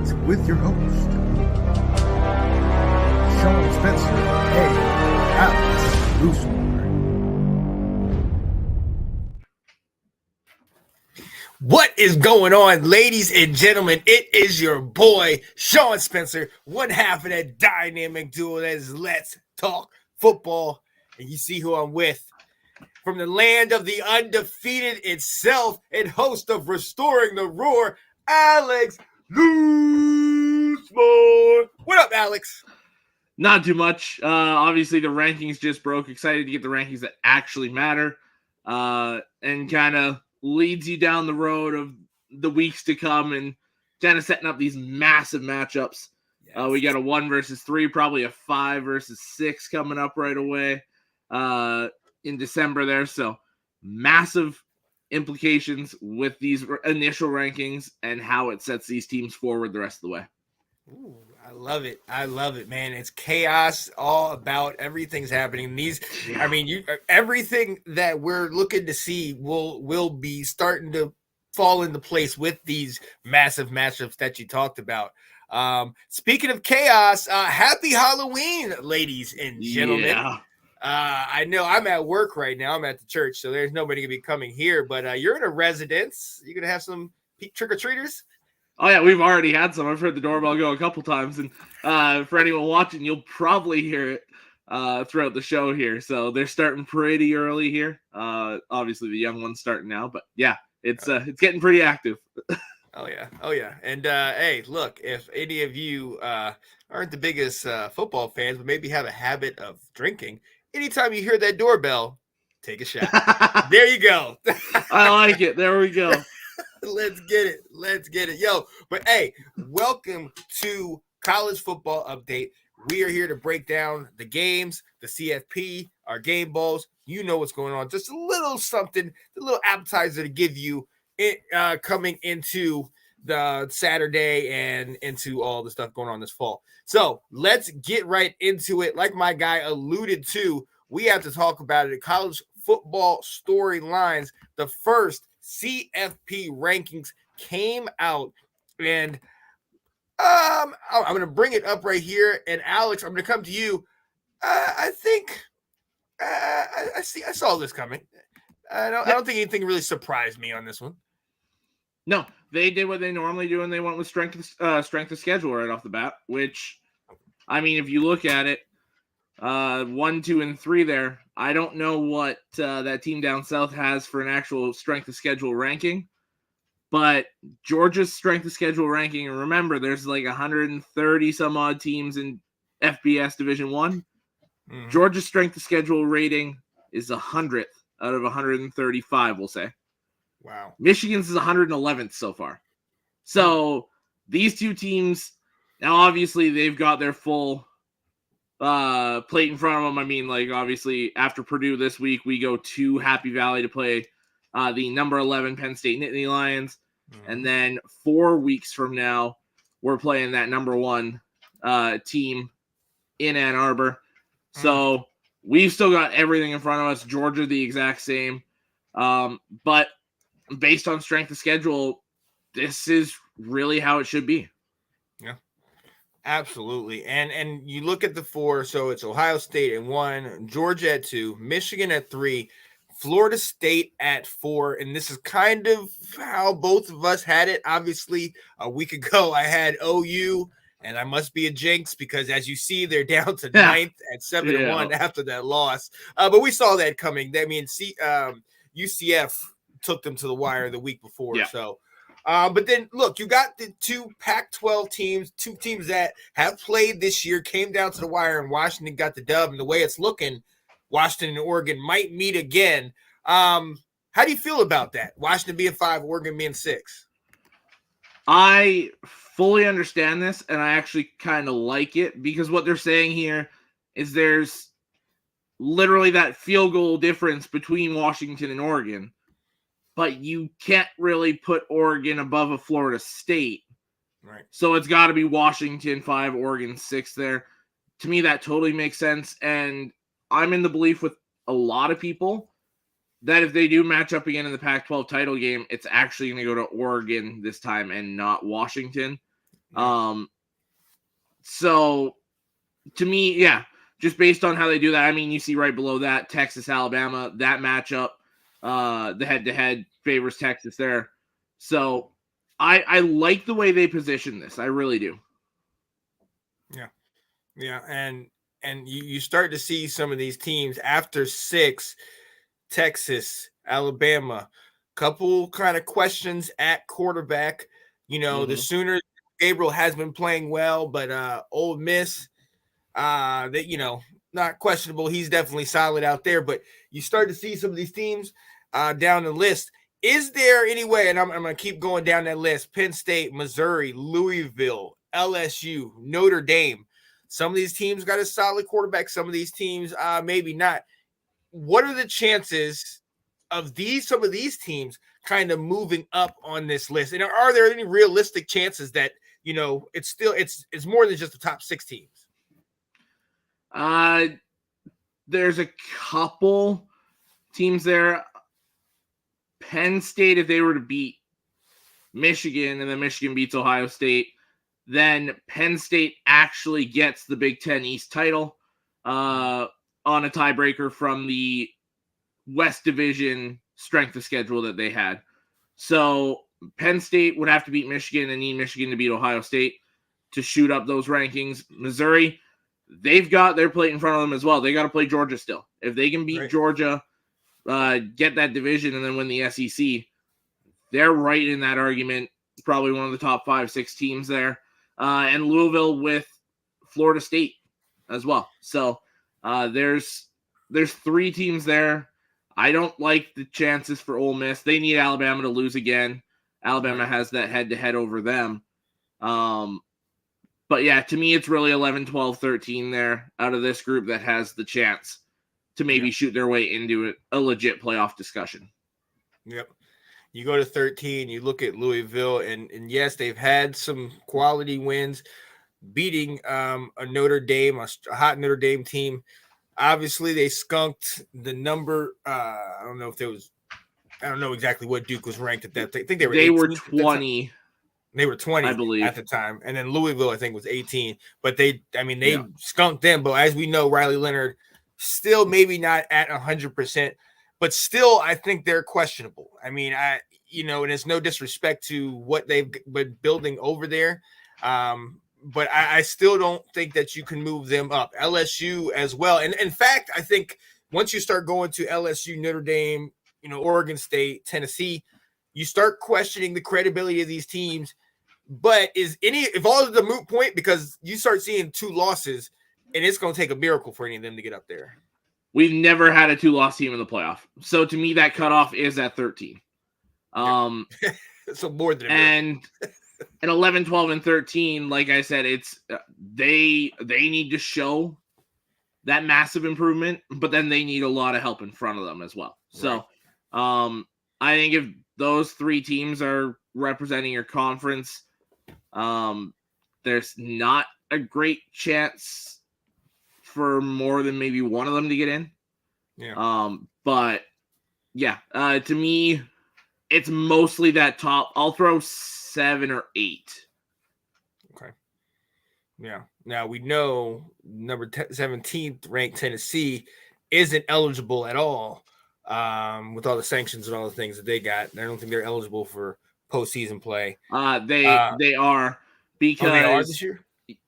Rankings with your host, Sean Spencer, Alex Loosemore. What is going on, ladies and gentlemen? It is your boy, Sean Spencer, one half of that dynamic duo that is Let's Talk Football. And you see who I'm with. From the land of the undefeated itself and host of Restoring the Roar, Alex Loosemore. What up, Alex? Not too much. Obviously, the rankings just broke. Excited to get the rankings that actually matter, and kind of leads you down the road of the weeks to come and kind of setting up these massive matchups. Yes. We got a 1 versus 3, probably a 5 versus 6 coming up right away in December there. So massive implications with these initial rankings and how it sets these teams forward the rest of the way. Ooh, I love it. I love it, man. It's chaos all about. Everything's happening. Everything that we're looking to see will be starting to fall into place with these massive matchups that you talked about. Speaking of chaos, happy Halloween, ladies and gentlemen. Yeah. I know I'm at work right now. I'm at the church, so there's nobody going to be coming here. But you're in a residence. You're going to have some trick-or-treaters? Oh, yeah, we've already had some. I've heard the doorbell go a couple times. And for anyone watching, you'll probably hear it throughout the show here. So they're starting pretty early here. Obviously, the young one's starting now. But, yeah, it's getting pretty active. Oh, yeah. And, hey, look, if any of you aren't the biggest football fans, but maybe have a habit of drinking, anytime you hear that doorbell, take a shot. There you go. I like it. There we go. Let's get it. Yo, but hey, welcome to College Football Update. We are here to break down the games, the CFP, our game balls. You know what's going on. Just a little something, a little appetizer to give you coming into the Saturday and into all the stuff going on this fall. So let's get right into it. Like my guy alluded to, we have to talk about it. College football storylines. The first CFP rankings came out, and I'm going to bring it up right here. And Alex, I'm going to come to you. I think I saw this coming. I don't think anything really surprised me on this one. No, they did what they normally do, and they went with strength of schedule right off the bat. Which, I mean, if you look at it, 1, 2, and 3 there. I don't know what that team down south has for an actual strength of schedule ranking, but Georgia's strength of schedule ranking, and remember, there's like 130 some odd teams in FBS Division 1. Mm-hmm. Georgia's strength of schedule rating is 100th out of 135, we'll say. Wow. Michigan's is 111th so far. So these two teams, now obviously they've got their full plate in front of them. I mean, like, obviously after Purdue this week, we go to Happy Valley to play the number 11 Penn State Nittany Lions. Mm-hmm. And then 4 weeks from now, we're playing that number 1 team in Ann Arbor. Mm-hmm. So we've still got everything in front of us. Georgia, the exact same. But based on strength of schedule, this is really how it should be. Yeah. Absolutely. And you look at the 4, so it's Ohio State at 1, Georgia at 2, Michigan at 3, Florida State at 4, and this is kind of how both of us had it. Obviously, a week ago I had OU, and I must be a jinx because, as you see, they're down to 9th at 7-1 after that loss. But we saw that coming. I mean, UCF took them to the wire the week before, so. But then, look, you got the 2 Pac-12 teams, 2 teams that have played this year, came down to the wire, and Washington got the dub. And the way it's looking, Washington and Oregon might meet again. How do you feel about that? Washington being 5, Oregon being 6. I fully understand this, and I actually kind of like it because what they're saying here is there's literally that field goal difference between Washington and Oregon. But you can't really put Oregon above a Florida State. Right. So it's got to be Washington 5, Oregon 6 there. To me, that totally makes sense. And I'm in the belief with a lot of people that if they do match up again in the Pac-12 title game, it's actually going to go to Oregon this time and not Washington. So to me, yeah, just based on how they do that, I mean, you see right below that Texas, Alabama, that matchup, the head-to-head favors Texas there. So I like the way they position this. I really do. Yeah, and you start to see some of these teams after 6, Texas, Alabama, couple kind of questions at quarterback. The Sooners, Gabriel has been playing well, but Ole Miss, that not questionable. He's definitely solid out there, but you start to see some of these teams down the list. Is there any way, and I'm going to keep going down that list, Penn State, Missouri, Louisville, LSU, Notre Dame. Some of these teams got a solid quarterback. Some of these teams maybe not. What are the chances of some of these teams kind of moving up on this list? And are there any realistic chances that, it's more than just the top 6 teams? There's a couple teams there. Penn State, if they were to beat Michigan and then Michigan beats Ohio State, then Penn State actually gets the Big Ten East title on a tiebreaker from the West Division strength of schedule that they had. So Penn State would have to beat Michigan and need Michigan to beat Ohio State to shoot up those rankings. Missouri, they've got their plate in front of them as well. They got to play Georgia still. If they can beat Georgia, get that division, and then win the SEC, they're right in that argument. Probably one of the top 5-6 teams there. And Louisville with Florida State as well. So there's 3 teams there. I don't like the chances for Ole Miss. They need Alabama to lose again. Alabama has that head-to-head over them. But yeah, to me, it's really 11, 12, 13 there out of this group that has the chance to maybe shoot their way into a legit playoff discussion. Yep. You go to 13, you look at Louisville, and yes, they've had some quality wins, beating a Notre Dame, a hot Notre Dame team. Obviously, they skunked the number. I don't know exactly what Duke was ranked at that. I think they were 20. They were 20, I believe, at the time. And then Louisville, I think, was 18. But they skunked them. But as we know, Riley Leonard still maybe not at 100%. But still, I think they're questionable. I mean, and it's no disrespect to what they've been building over there. But I still don't think that you can move them up. LSU as well. And in fact, I think once you start going to LSU, Notre Dame, Oregon State, Tennessee, you start questioning the credibility of these teams. But if all of the moot point, because you start seeing 2 losses, and it's going to take a miracle for any of them to get up there. We've never had a 2-loss team in the playoff. So to me, that cutoff is at 13. So more than a miracle. And 11, 12, and 13, like I said, it's they need to show that massive improvement, but then they need a lot of help in front of them as well. So I think if those 3 teams are representing your conference, there's not a great chance for more than maybe one of them to get in. But yeah, to me, it's mostly that top. I'll throw 7 or 8. Okay. Yeah. Now we know number 17th ranked Tennessee isn't eligible at all with all the sanctions and all the things that they got. I don't think they're eligible for postseason play. They are, because they are this year.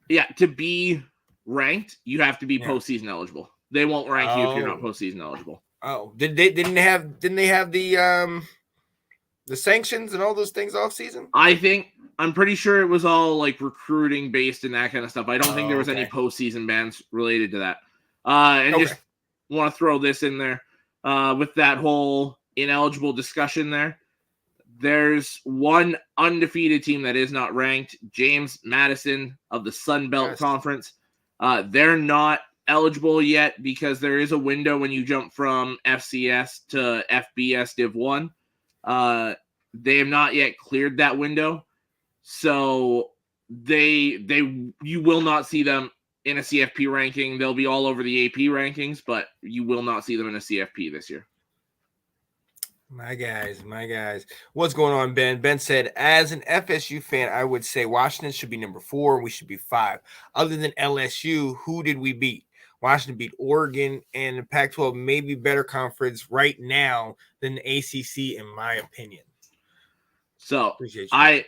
Yeah, to be ranked, you have to be postseason eligible. They won't rank you if you're not postseason eligible. Oh, didn't they have the sanctions and all those things off season? I'm pretty sure it was all like recruiting based and that kind of stuff. I don't think there was any postseason bans related to that. Just want to throw this in there with that whole ineligible discussion there. There's one undefeated team that is not ranked, James Madison of the Sun Belt Conference. They're not eligible yet because there is a window when you jump from FCS to FBS Div 1. They have not yet cleared that window. So you will not see them in a CFP ranking. They'll be all over the AP rankings, but you will not see them in a CFP this year. My guys, my guys. What's going on, Ben? Ben said, as an FSU fan, I would say Washington should be number 4 and we should be 5. Other than LSU, who did we beat? Washington beat Oregon, and the Pac-12 may be better conference right now than the ACC, in my opinion. So Appreciate you.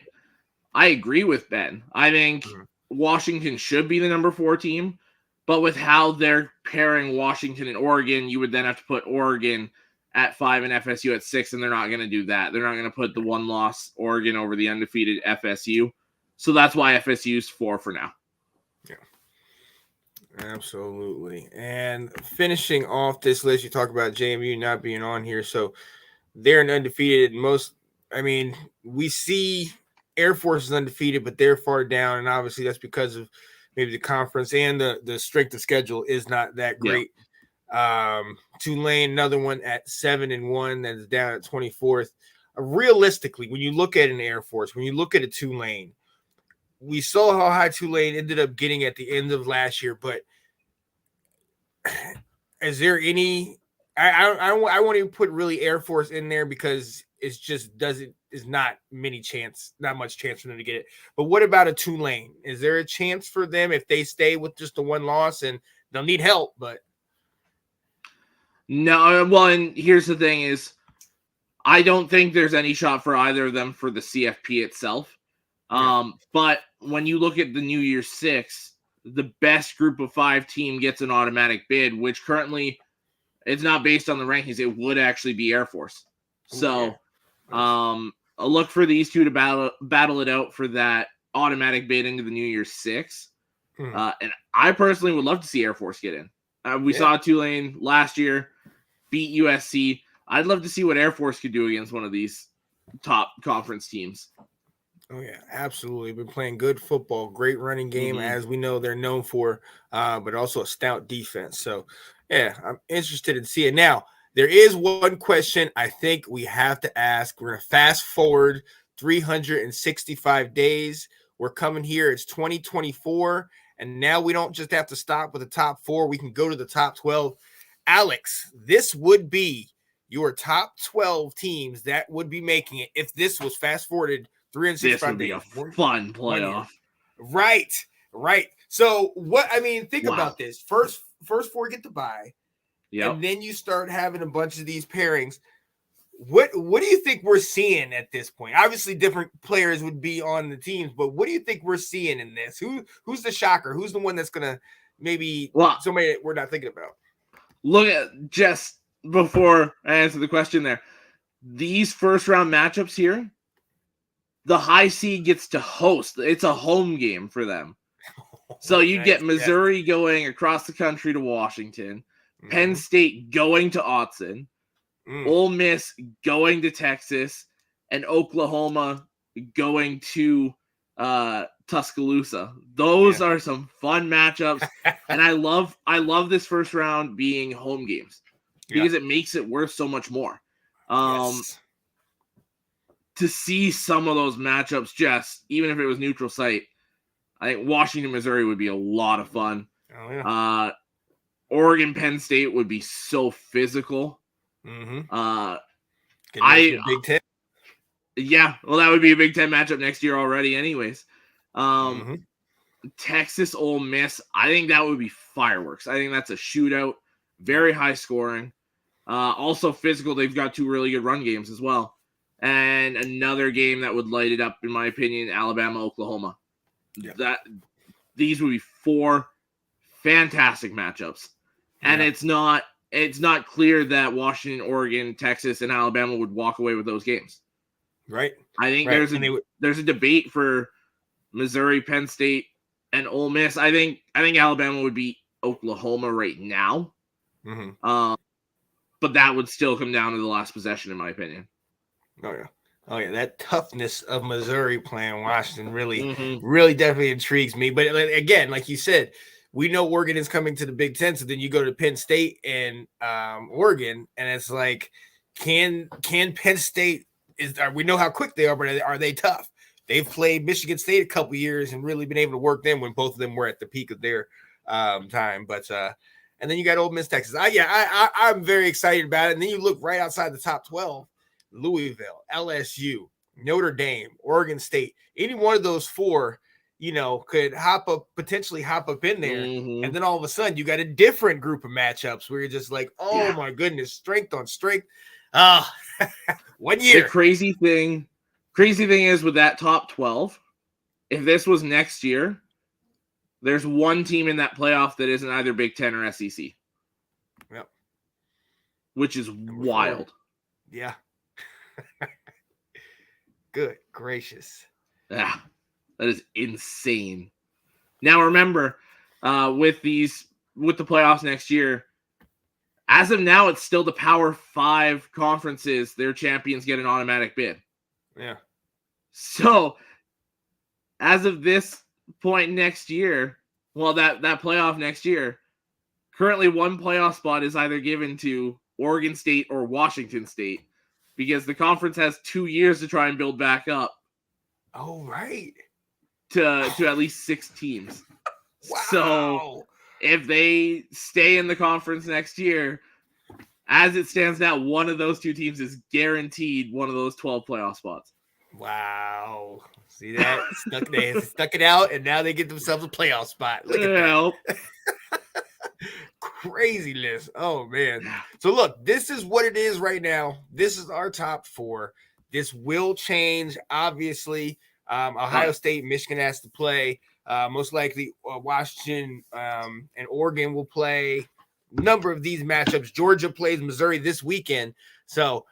I agree with Ben. I think Mhm. Washington should be the number 4 team, but with how they're pairing Washington and Oregon, you would then have to put Oregon at 5 and FSU at 6, and they're not going to do that. They're not going to put the one loss Oregon over the undefeated FSU. So that's why FSU's 4 for now. Yeah. Absolutely. And finishing off this list, you talk about JMU not being on here. So they're an undefeated. We see Air Force is undefeated, but they're far down. And obviously that's because of maybe the conference and the strength of schedule is not that great. Tulane, another one at 7-1, that is down at 24th. Realistically, when you look at an Air Force, when you look at a Tulane, we saw how high Tulane ended up getting at the end of last year, but is there any? I won't even put really Air Force in there because it's just not much chance for them to get it. But what about a Tulane? Is there a chance for them if they stay with just the one loss, and they'll need help? But no, well, and here's the thing is, I don't think there's any shot for either of them for the CFP itself. But when you look at the New Year's 6, the best group of 5 team gets an automatic bid, which currently it's not based on the rankings. It would actually be Air Force. So, a look for these two to battle it out for that automatic bid into the New Year's 6. And I personally would love to see Air Force get in. We saw Tulane last year beat USC. I'd love to see what Air Force could do against one of these top conference teams. Oh, yeah, absolutely. Been playing good football, great running game, as we know they're known for, but also a stout defense. So, yeah, I'm interested in seeing. Now, there is one question I think we have to ask. We're going to fast forward 365 days. We're coming here. It's 2024, and now we don't just have to stop with the top 4. We can go to the top 12. Alex, this would be your top 12 teams that would be making it if this was fast forwarded 365 this would be days. A fun playoff. Right. So think about this. First 4 get to bye. And then you start having a bunch of these pairings. What do you think we're seeing at this point? Obviously, different players would be on the teams, but what do you think we're seeing in this? Who's the shocker? Who's the one that's gonna maybe somebody that we're not thinking about? Look at just before I answer the question there. These first round matchups here, the high seed gets to host. It's a home game for them. So you get Missouri going across the country to Washington, Penn State going to Autzen, Ole Miss going to Texas, and Oklahoma going to Tuscaloosa. Those are some fun matchups, and I love this first round being home games because it makes it worth so much more. To see some of those matchups, just even if it was neutral site, I think Washington, Missouri would be a lot of fun. Oregon, Penn State would be so physical. Big 10. Yeah, well, that would be a Big 10 matchup next year already, anyways. Texas, Ole Miss, I think that would be fireworks. I think that's a shootout, very high scoring. Also physical. They've got 2 really good run games as well. And another game that would light it up, in my opinion, Alabama, Oklahoma. These would be 4 fantastic matchups. And it's not clear that Washington, Oregon, Texas, and Alabama would walk away with those games. Right. I think there's a debate for Missouri, Penn State, and Ole Miss. I think Alabama would beat Oklahoma right now. But that would still come down to the last possession, in my opinion. Oh yeah, that toughness of Missouri playing Washington really definitely intrigues me. But again, like you said, we know Oregon is coming to the Big Ten, so then you go to Penn State and Oregon, and it's like, can Penn State we know how quick they are, but are they tough? They've played Michigan State a couple years and really been able to work them when both of them were at the peak of their time. But and then you got Ole Miss, Texas. I'm very excited about it. And then you look right outside the top 12. Louisville, LSU, Notre Dame, Oregon State, any one of those four, could potentially hop up in there. Mm-hmm. And then all of a sudden you got a different group of matchups where you're just like, oh my goodness, strength on strength. 1 year. The crazy thing is with that top 12, if this was next year, there's one team in that playoff that isn't either Big Ten or SEC. Yep. Which is wild. Yeah. Good gracious. Yeah, that is insane. Now remember, with the playoffs next year, as of now, it's still the Power 5 conferences. Their champions get an automatic bid. Yeah. So, as of this point next year, well, that playoff next year, currently one playoff spot is either given to Oregon State or Washington State because the conference has 2 years to try and build back up. Oh, right. To at least 6 teams. Wow. So, if they stay in the conference next year, as it stands now, one of those 2 teams is guaranteed one of those 12 playoff spots. Wow. See that? They stuck it out, and now they get themselves a playoff spot. Look at that. Craziness. Oh, man. So, look, this is what it is right now. This is our top 4. This will change, obviously. Ohio State, Michigan has to play. Most likely Washington and Oregon will play. Number of these matchups. Georgia plays Missouri this weekend. So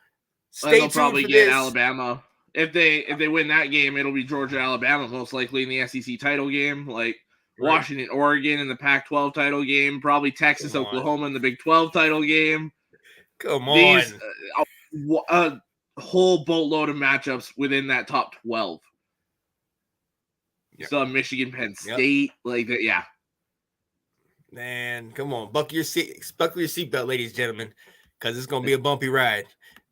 stay tuned probably for get this. Alabama. If they win that game, it'll be Georgia, Alabama, most likely in the SEC title game. Like Washington, Oregon in the Pac-12 title game. Probably Texas, Oklahoma in the Big 12 title game. Come on. A whole boatload of matchups within that top 12. Yep. So Michigan, Penn State, like that, yeah. Man, come on, buckle your seatbelt, ladies and gentlemen, because it's gonna be a bumpy ride.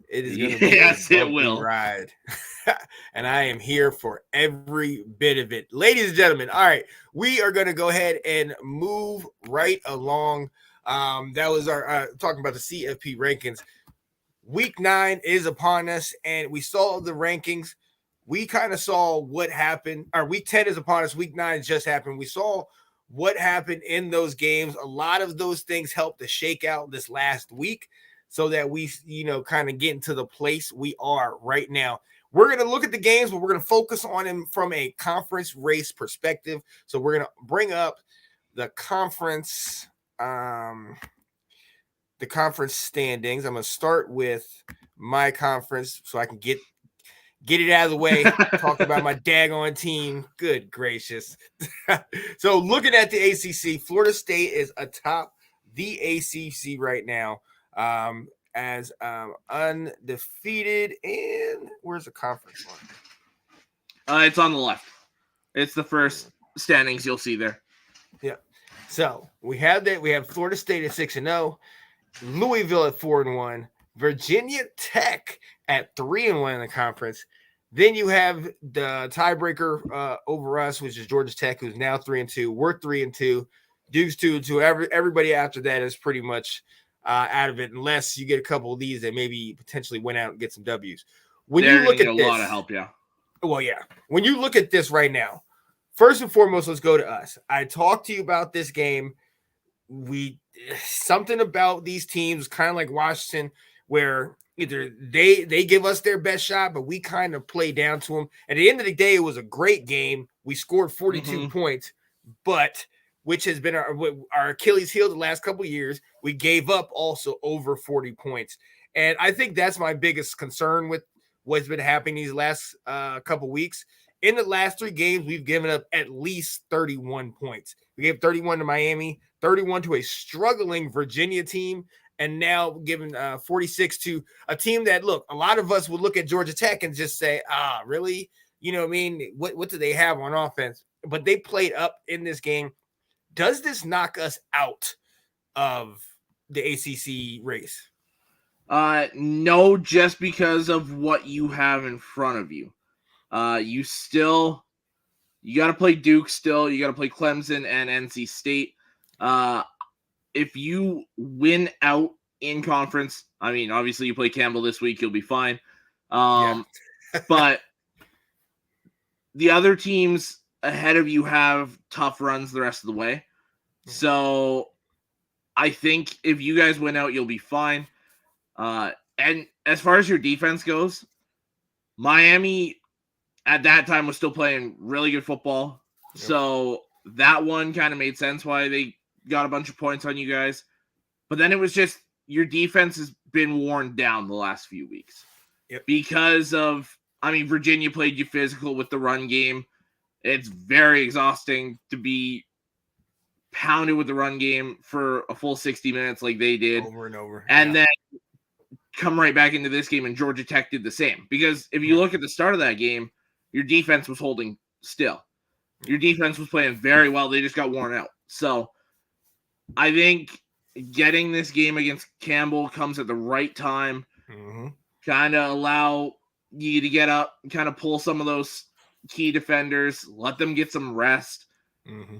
It is gonna be a bumpy ride, and I am here for every bit of it, ladies and gentlemen. All right, we are gonna go ahead and move right along. That was our talking about the CFP rankings. Week 9 is upon us, and we saw the rankings. We kind of saw what happened. Our week 10 is upon us. Week 9 just happened. We saw what happened in those games. A lot of those things helped to shake out this last week so that we, kind of get into the place we are right now. We're going to look at the games, but we're going to focus on them from a conference race perspective. So we're going to bring up the conference standings. I'm going to start with my conference so I can get it out of the way. Talk about my daggone team. Good gracious. So looking at the ACC, Florida State is atop the ACC right now as undefeated. And where's the conference one? It's on the left. It's the first standings you'll see there. Yeah. So we have that. We have Florida State at 6-0, Louisville at 4-1, Virginia Tech at 3-1 in the conference. Then you have the tiebreaker over us, which is Georgia Tech, who's now 3-2. We're 3-2. Duke's 2-2. Everybody after that is pretty much out of it, unless you get a couple of these that maybe potentially went out and get some W's. When you look at this, a lot of help, yeah. Well, yeah. When you look at this right now, first and foremost, let's go to us. I talked to you about this game. Something about these teams, kind of like Washington, where either they give us their best shot, but we kind of play down to them. At the end of the day, it was a great game. We scored 42 points, but which has been our Achilles heel the last couple of years. We gave up also over 40 points. And I think that's my biggest concern with what's been happening these last couple of weeks. In the last 3 games, we've given up at least 31 points. We gave 31 to Miami, 31 to a struggling Virginia team, and now giving 46 to a team that, look, a lot of us would look at Georgia Tech and just say, really? You know what I mean? What do they have on offense? But they played up in this game. Does this knock us out of the ACC race? No, just because of what you have in front of you. You got to play Duke still. You got to play Clemson and NC State. If you win out in conference, I mean, obviously you play Campbell this week, you'll be fine. But the other teams ahead of you have tough runs the rest of the way. So I think if you guys win out, you'll be fine. And as far as your defense goes, Miami at that time was still playing really good football. Yep. So that one kind of made sense why they got a bunch of points on you guys. But then it was just your defense has been worn down the last few weeks. Yep. Because of, Virginia played you physical with the run game. It's very exhausting to be pounded with the run game for a full 60 minutes like they did. Over and over. And then come right back into this game, and Georgia Tech did the same. Because if you look at the start of that game, your defense was holding still. Your defense was playing very well. They just got worn out. So I think getting this game against Campbell comes at the right time. Kind of allow you to get up, kind of pull some of those key defenders, let them get some rest,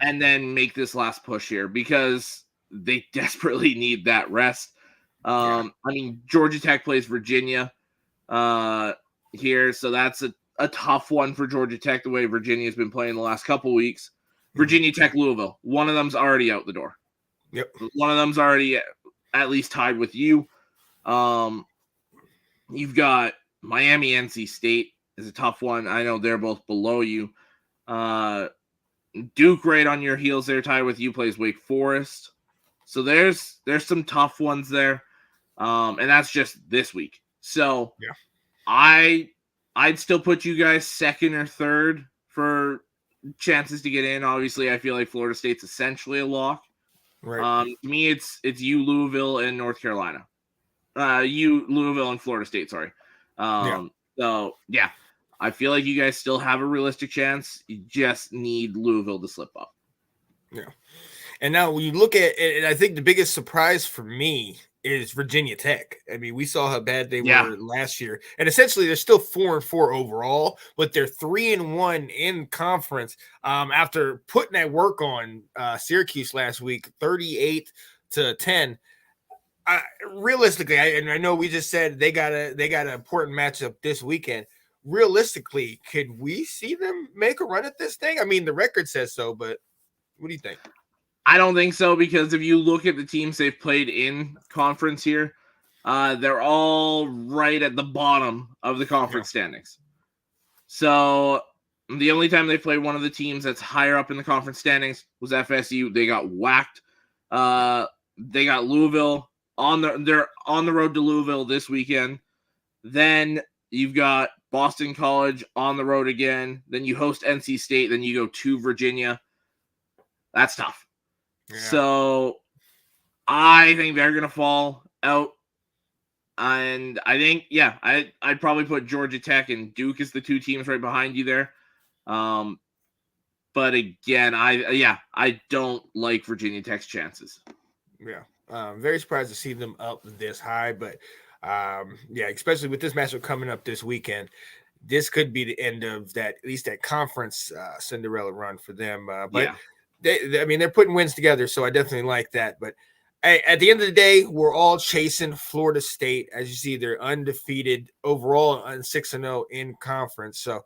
and then make this last push here because they desperately need that rest. Georgia Tech plays Virginia here, so that's a tough one for Georgia Tech, the way Virginia's been playing the last couple weeks. Virginia Tech, Louisville, one of them's already out the door. Yep. One of them's already at least tied with you. You've got Miami, NC State is a tough one. I know they're both below you. Duke right on your heels there, tied with you, plays Wake Forest. So there's some tough ones there. And that's just this week. So I'd still put you guys second or third for chances to get in. Obviously, I feel like Florida State's essentially a lock. Right. To me, it's you, Louisville, and North Carolina. You, Louisville, and Florida State, sorry. So, I feel like you guys still have a realistic chance. You just need Louisville to slip up. Yeah. And now when you look at it, I think the biggest surprise for me is Virginia Tech. I mean, we saw how bad they were last year. And essentially, they're still 4-4 overall, but they're 3-1 in conference after putting that work on Syracuse last week, 38-10. Realistically, I know we just said they got an important matchup this weekend. Realistically, could we see them make a run at this thing? I mean, the record says so, but what do you think? I don't think so, because if you look at the teams they've played in conference here, they're all right at the bottom of the conference standings. So the only time they played one of the teams that's higher up in the conference standings was FSU. They got whacked. They got Louisville they're on the road to Louisville this weekend. Then you've got Boston College on the road again. Then you host NC State. Then you go to Virginia. That's tough. Yeah. So I think they're going to fall out. And I think, I'd probably put Georgia Tech and Duke as the two teams right behind you there. But again, I don't like Virginia Tech's chances. Yeah. Very surprised to see them up this high, but especially with this matchup coming up this weekend, this could be the end of that, at least that conference Cinderella run for them. They're putting wins together, so I definitely like that. But at the end of the day, we're all chasing Florida State. As you see, they're undefeated overall on 6-0 in conference. So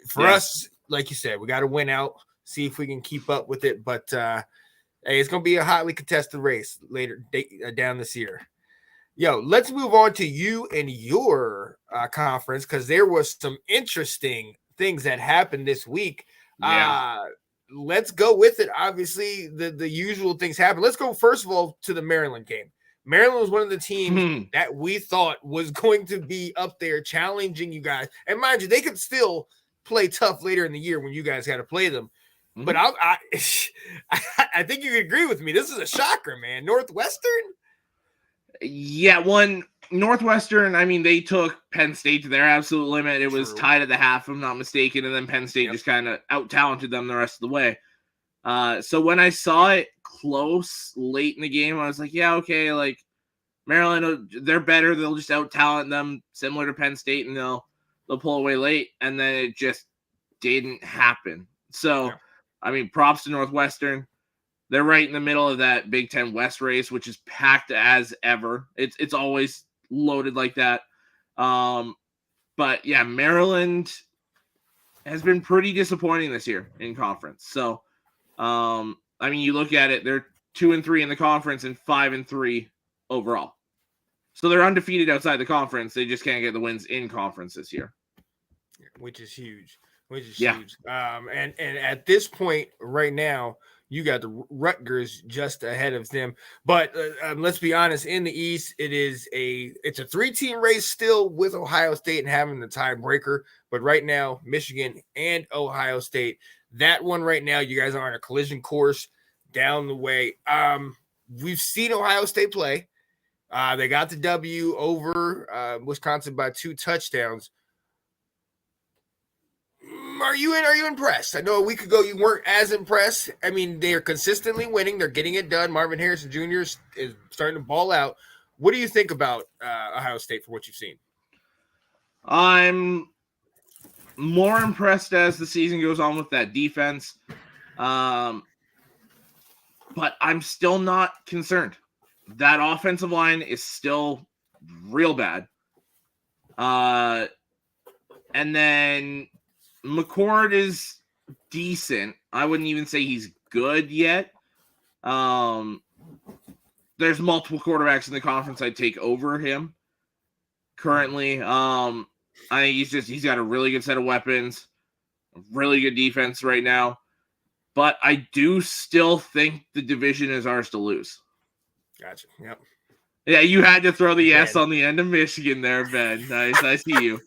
for us, like you said, we got to win out, see if we can keep up with it. But it's going to be a hotly contested race later down this year. Let's move on to you and your conference, because there was some interesting things that happened this week. Let's go with it. Obviously, the usual things happen. Let's go, first of all, to the Maryland game. Maryland was one of the teams that we thought was going to be up there challenging you guys. And mind you, they could still play tough later in the year when you guys got to play them. But I think you agree with me. This is a shocker, man. Northwestern? Northwestern, they took Penn State to their absolute limit. It was tied at the half, if I'm not mistaken, and then Penn State just kind of out-talented them the rest of the way. So when I saw it close late in the game, I was like, Maryland, they're better. They'll just out-talent them, similar to Penn State, and they'll pull away late, and then it just didn't happen. So, props to Northwestern. They're right in the middle of that Big Ten West race, which is packed as ever. It's always loaded like that. But But yeah, Maryland has been pretty disappointing this year in conference. So, I mean, you look at it, they're 2-3 in the conference and 5-3 overall. So they're undefeated outside the conference. They just can't get the wins in conference this year, which is huge. Huge. And at this point right now, you got the Rutgers just ahead of them. But let's be honest, in the East, it's a 3-team race still with Ohio State and having the tiebreaker. But right now, Michigan and Ohio State, that one right now, you guys are on a collision course down the way. We've seen Ohio State play. They got the W over Wisconsin by 2 touchdowns. Are you impressed? I know a week ago you weren't as impressed. I mean, they're consistently winning. They're getting it done. Marvin Harrison Jr. is starting to ball out. What do you think about Ohio State for what you've seen? I'm more impressed as the season goes on with that defense. But I'm still not concerned. That offensive line is still real bad. And then McCord is decent. I wouldn't even say he's good yet. There's multiple quarterbacks in the conference I'd take over him currently. I think he's got a really good set of weapons, a really good defense right now. But I do still think the division is ours to lose. Gotcha. Yep. Yeah, you had to throw the S on the end of Michigan there, Ben. Nice. I see you.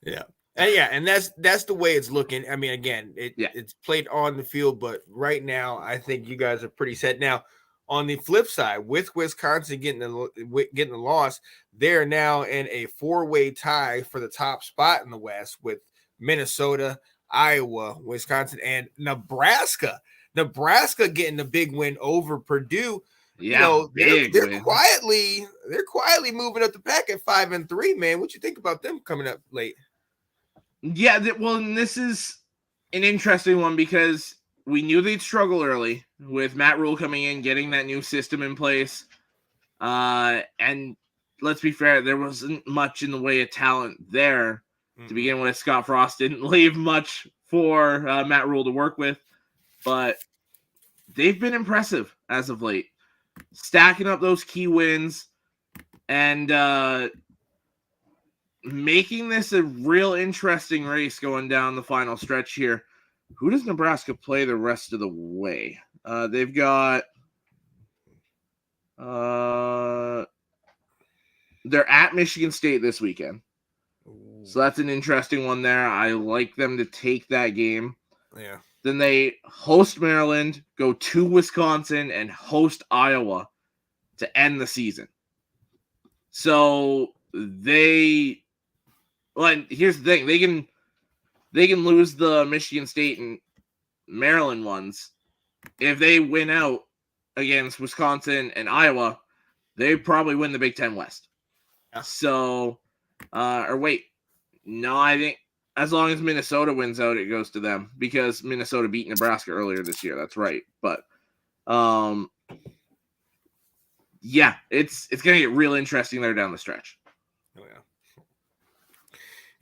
Yeah. And that's the way it's looking. I mean, again, it's played on the field, but right now I think you guys are pretty set. Now, on the flip side, with Wisconsin getting the loss, they're now in a 4-way tie for the top spot in the West with Minnesota, Iowa, Wisconsin, and Nebraska. Nebraska getting the big win over Purdue. Yeah, they're quietly moving up the pack at 5-3. Man, what you think about them coming up late? Yeah, and this is an interesting one because we knew they'd struggle early with Matt Rule coming in, getting that new system in place. And let's be fair, there wasn't much in the way of talent there to begin with. Scott Frost didn't leave much for Matt Rule to work with, but they've been impressive as of late, stacking up those key wins and making this a real interesting race going down the final stretch here. Who does Nebraska play the rest of the way? They've got they're at Michigan State this weekend. So that's an interesting one there. I like them to take that game. Yeah. Then they host Maryland, go to Wisconsin, and host Iowa to end the season. So here's the thing. They can lose the Michigan State and Maryland ones. If they win out against Wisconsin and Iowa, they probably win the Big Ten West. Yeah. So, I think as long as Minnesota wins out, it goes to them because Minnesota beat Nebraska earlier this year. That's right. But, yeah, it's going to get real interesting there down the stretch. Oh, yeah.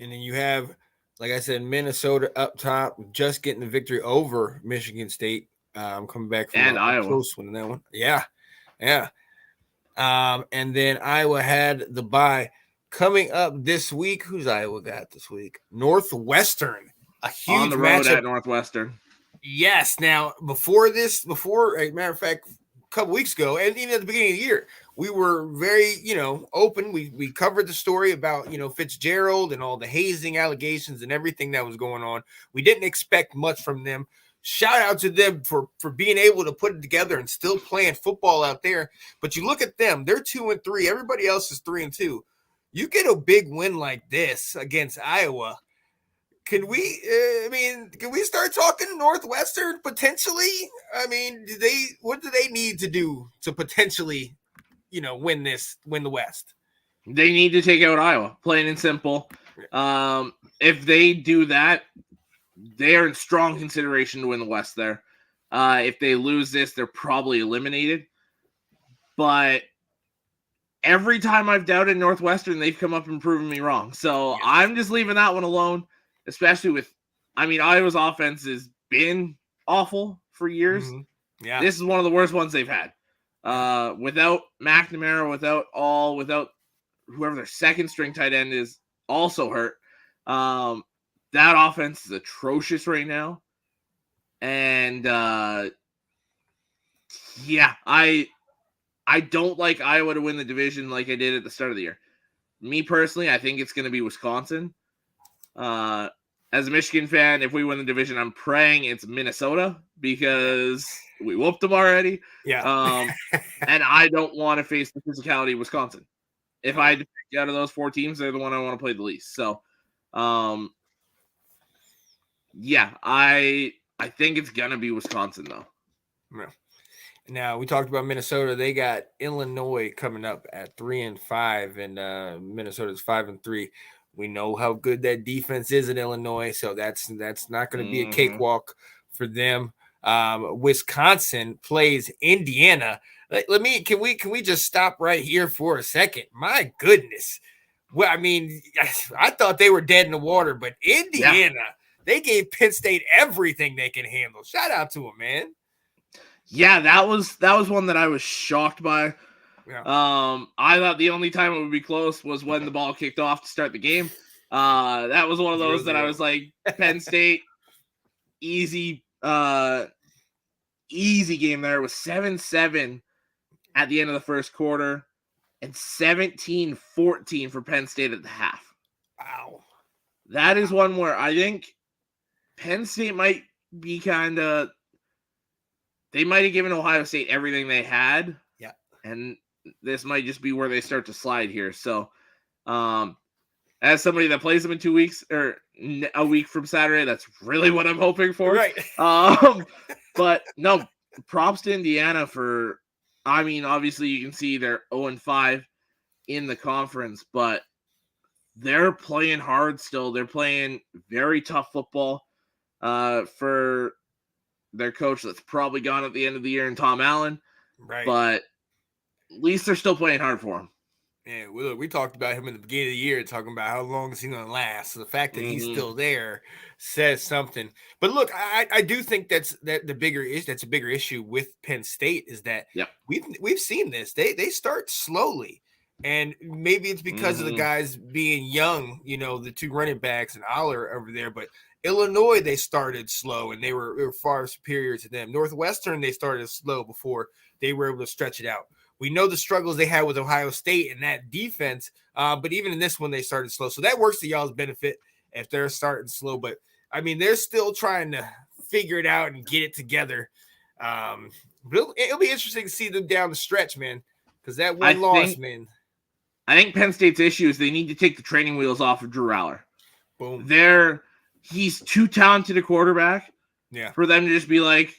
And then you have, like I said, Minnesota up top, just getting the victory over Michigan State. Coming back from Iowa. Close one in that one. Yeah. And then Iowa had the bye. Coming up this week, who's Iowa got this week? Northwestern. A huge on the road matchup at Northwestern. Yes. Now, before, as a matter of fact, a couple weeks ago, and even at the beginning of the year, we were very, open. We covered the story about, Fitzgerald and all the hazing allegations and everything that was going on. We didn't expect much from them. Shout out to them for being able to put it together and still playing football out there. But you look at them, they're 2-3. Everybody else is 3-2. You get a big win like this against Iowa. Can we start talking Northwestern potentially? I mean, what do they need to do to potentially, win the West? They need to take out Iowa, plain and simple. If they do that, they are in strong consideration to win the West there. If they lose this, they're probably eliminated. But every time I've doubted Northwestern, they've come up and proven me wrong. So Yes. I'm just leaving that one alone, especially with, Iowa's offense has been awful for years. Mm-hmm. Yeah. This is one of the worst ones they've had. Without McNamara, without whoever their second string tight end is also hurt. That offense is atrocious right now. And yeah, I don't like Iowa to win the division like I did at the start of the year. Me personally, I think it's going to be Wisconsin. As a Michigan fan, if we win the division, I'm praying it's Minnesota because we whooped them already. Yeah. And I don't want to face the physicality of Wisconsin. If I had to pick out of those four teams, they're the one I want to play the least. So, yeah, I think it's going to be Wisconsin, though. Yeah. Now, we talked about Minnesota. They got Illinois coming up at 3-5, and Minnesota's 5-3. We know how good that defense is in Illinois, so that's not going to be a cakewalk for them. Wisconsin plays Indiana. Can we just stop right here for a second? My goodness. Well, I thought they were dead in the water, but Indiana, they gave Penn State everything they can handle. Shout out to them, man. Yeah, that was one that I was shocked by. Yeah. I thought the only time it would be close was when the ball kicked off to start the game. That was one of those 0-0. that I was like, Penn State, easy game there. It was 7-7 at the end of the first quarter and 17-14 for Penn State at the half. Wow. That is one where I think Penn State might be they might have given Ohio State everything they had. Yeah. And this might just be where they start to slide here. So, as somebody that plays them in 2 weeks or a week from Saturday, that's really what I'm hoping for. Right. But no, props to Indiana for, obviously you can see they're 0-5 in the conference, but they're playing hard still. They're playing very tough football for their coach that's probably gone at the end of the year in Tom Allen. Right. But at least they're still playing hard for him. Yeah, we talked about him in the beginning of the year, talking about how long is he going to last. So the fact that he's still there says something. But look, I do think that's a bigger issue with Penn State is that we've seen this. They start slowly, and maybe it's because of the guys being young. The two running backs and Aller over there, but Illinois, they started slow, and they were far superior to them. Northwestern, they started slow before they were able to stretch it out. We know the struggles they had with Ohio State and that defense, but even in this one, they started slow. So that works to y'all's benefit if they're starting slow. But, they're still trying to figure it out and get it together. But it'll be interesting to see them down the stretch, man, because that one loss, man. I think Penn State's issue is they need to take the training wheels off of Drew Aller. Boom. He's too talented a quarterback for them to just be like,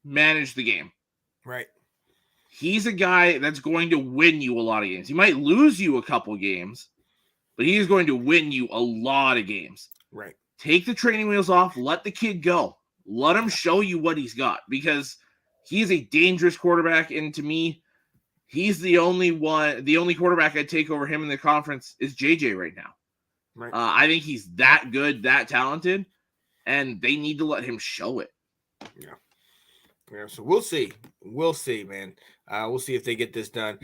manage the game. Right. He's a guy that's going to win you a lot of games. He might lose you a couple games, but he is going to win you a lot of games. Right. Take the training wheels off. Let the kid go. Let him show you what he's got because he's a dangerous quarterback. And to me, he's the only quarterback I'd take over him in the conference is JJ right now. Right. I think he's that good, that talented, and they need to let him show it. Yeah, so we'll see. We'll see, man. We'll see if they get this done.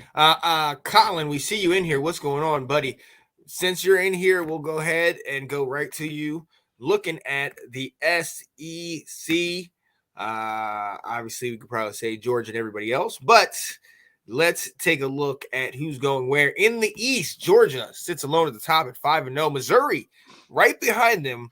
Colin, we see you in here. What's going on, buddy? Since you're in here, we'll go ahead and go right to you. Looking at the SEC. Obviously, we could probably say Georgia and everybody else, but let's take a look at who's going where. In the East, Georgia sits alone at the top at 5-0. Missouri right behind them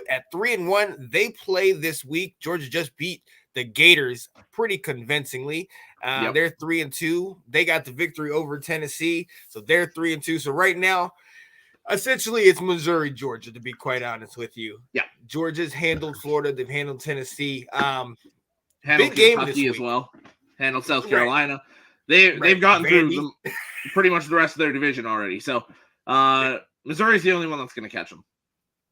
at 3-1. They play this week. Georgia just beat the Gators pretty convincingly. They're 3-2. They got the victory over Tennessee, so they're 3-2. So right now, essentially, it's Missouri, Georgia, to be quite honest with you. Yeah. Georgia's handled Florida. They've handled Tennessee. Handled big game this Kentucky week. As well. Handled South Carolina. They've gotten through pretty much the rest of their division already. So Missouri's the only one that's going to catch them.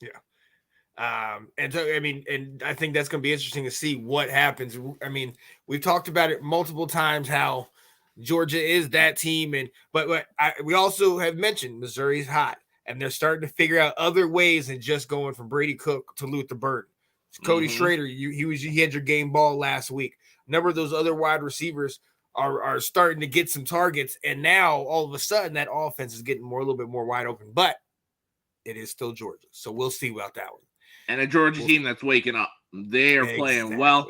Yeah. And I think that's going to be interesting to see what happens. We've talked about it multiple times how Georgia is that team, but we also have mentioned Missouri's hot, and they're starting to figure out other ways than just going from Brady Cook to Luther Burden. Cody Schrader, he had your game ball last week. A number of those other wide receivers are starting to get some targets, and now all of a sudden that offense is getting a little bit more wide open. But it is still Georgia, so we'll see about that one. And a Georgia team that's waking up. They are playing well.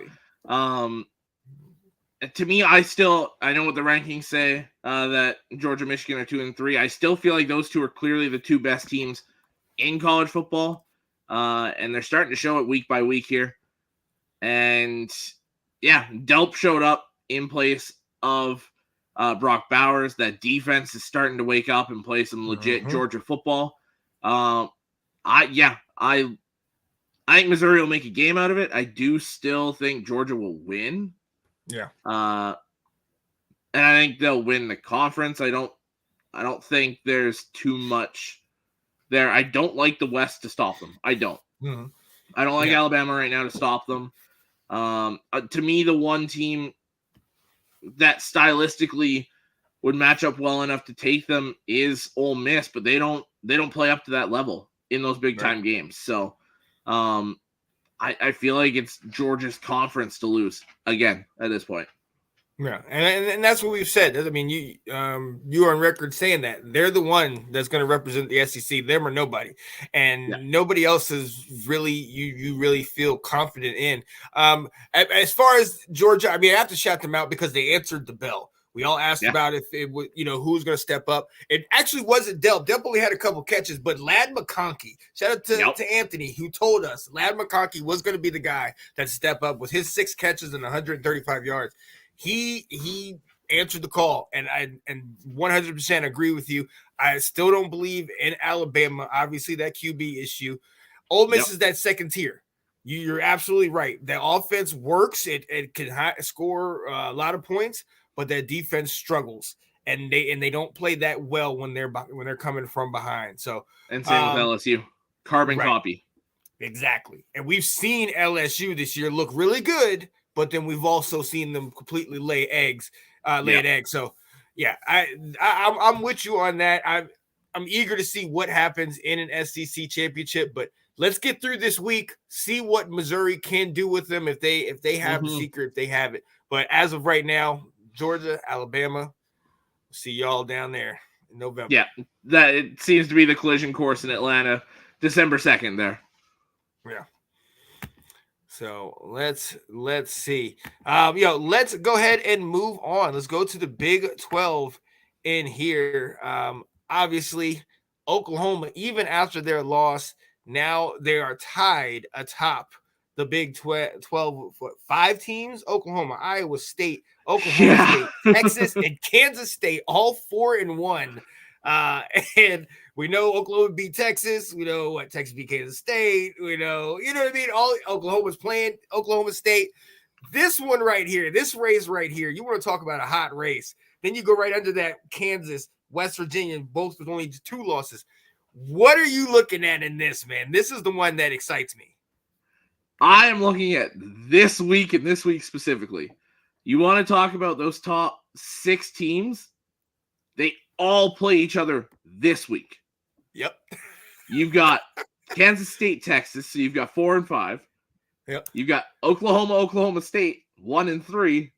To me, I know what the rankings say, that Georgia, Michigan are 2 and 3. I still feel like those two are clearly the two best teams in college football. And they're starting to show it week by week here. And yeah, Delp showed up in place of Brock Bowers. That defense is starting to wake up and play some legit Georgia football. I think Missouri will make a game out of it. I do still think Georgia will win. Yeah. And I think they'll win the conference. I don't think there's too much there. I don't like the West to stop them. I don't. Mm-hmm. I don't like Alabama right now to stop them. To me, the one team that stylistically would match up well enough to take them is Ole Miss, but they don't play up to that level in those big time games. So I feel like it's Georgia's conference to lose again at this point. Yeah, and that's what we've said. I mean, you are on record saying that they're the one that's going to represent the SEC, them or nobody, and nobody else is really you really feel confident in. As far as Georgia, I mean, I have to shout them out because they answered the bell. We all asked about if it would, who's going to step up. It actually wasn't Delp. Delp only had a couple catches, but Ladd McConkey, shout out to Anthony, who told us Ladd McConkey was going to be the guy that step up with his 6 catches and 135 yards. He answered the call, and I 100% agree with you. I still don't believe in Alabama. Obviously, that QB issue. Ole Miss is that second tier. You're absolutely right. The offense works. It can score a lot of points, but that defense struggles, and they don't play that well when they're coming from behind. So and same with LSU, carbon copy. Exactly, and we've seen LSU this year look really good. But then we've also seen them completely lay eggs. So, yeah, I'm with you on that. I'm eager to see what happens in an SEC championship. But let's get through this week, see what Missouri can do with them if they have the secret, if they have it. But as of right now, Georgia, Alabama, see y'all down there in November. Yeah, that it seems to be the collision course in Atlanta, December 2nd there. Yeah. So let's see. Let's go ahead and move on. Let's go to the Big 12 in here. Obviously, Oklahoma, even after their loss, now they are tied atop the Big 12. 5 teams? Oklahoma, Iowa State, State, Texas, and Kansas State, all 4-1. And we know Oklahoma beat Texas. We know what Texas beat Kansas State. We know, you know what I mean? All Oklahoma's playing Oklahoma State. This one right here, this race right here, you want to talk about a hot race. Then you go right under that Kansas, West Virginia, both with only 2 losses. What are you looking at in this, man? This is the one that excites me. I am looking at this week and this week specifically. You want to talk about those top 6 teams? They all play each other this week. Yep. You've got Kansas State, Texas, so you've got 4 and 5. Yep. You've got Oklahoma State, 1 and 3. And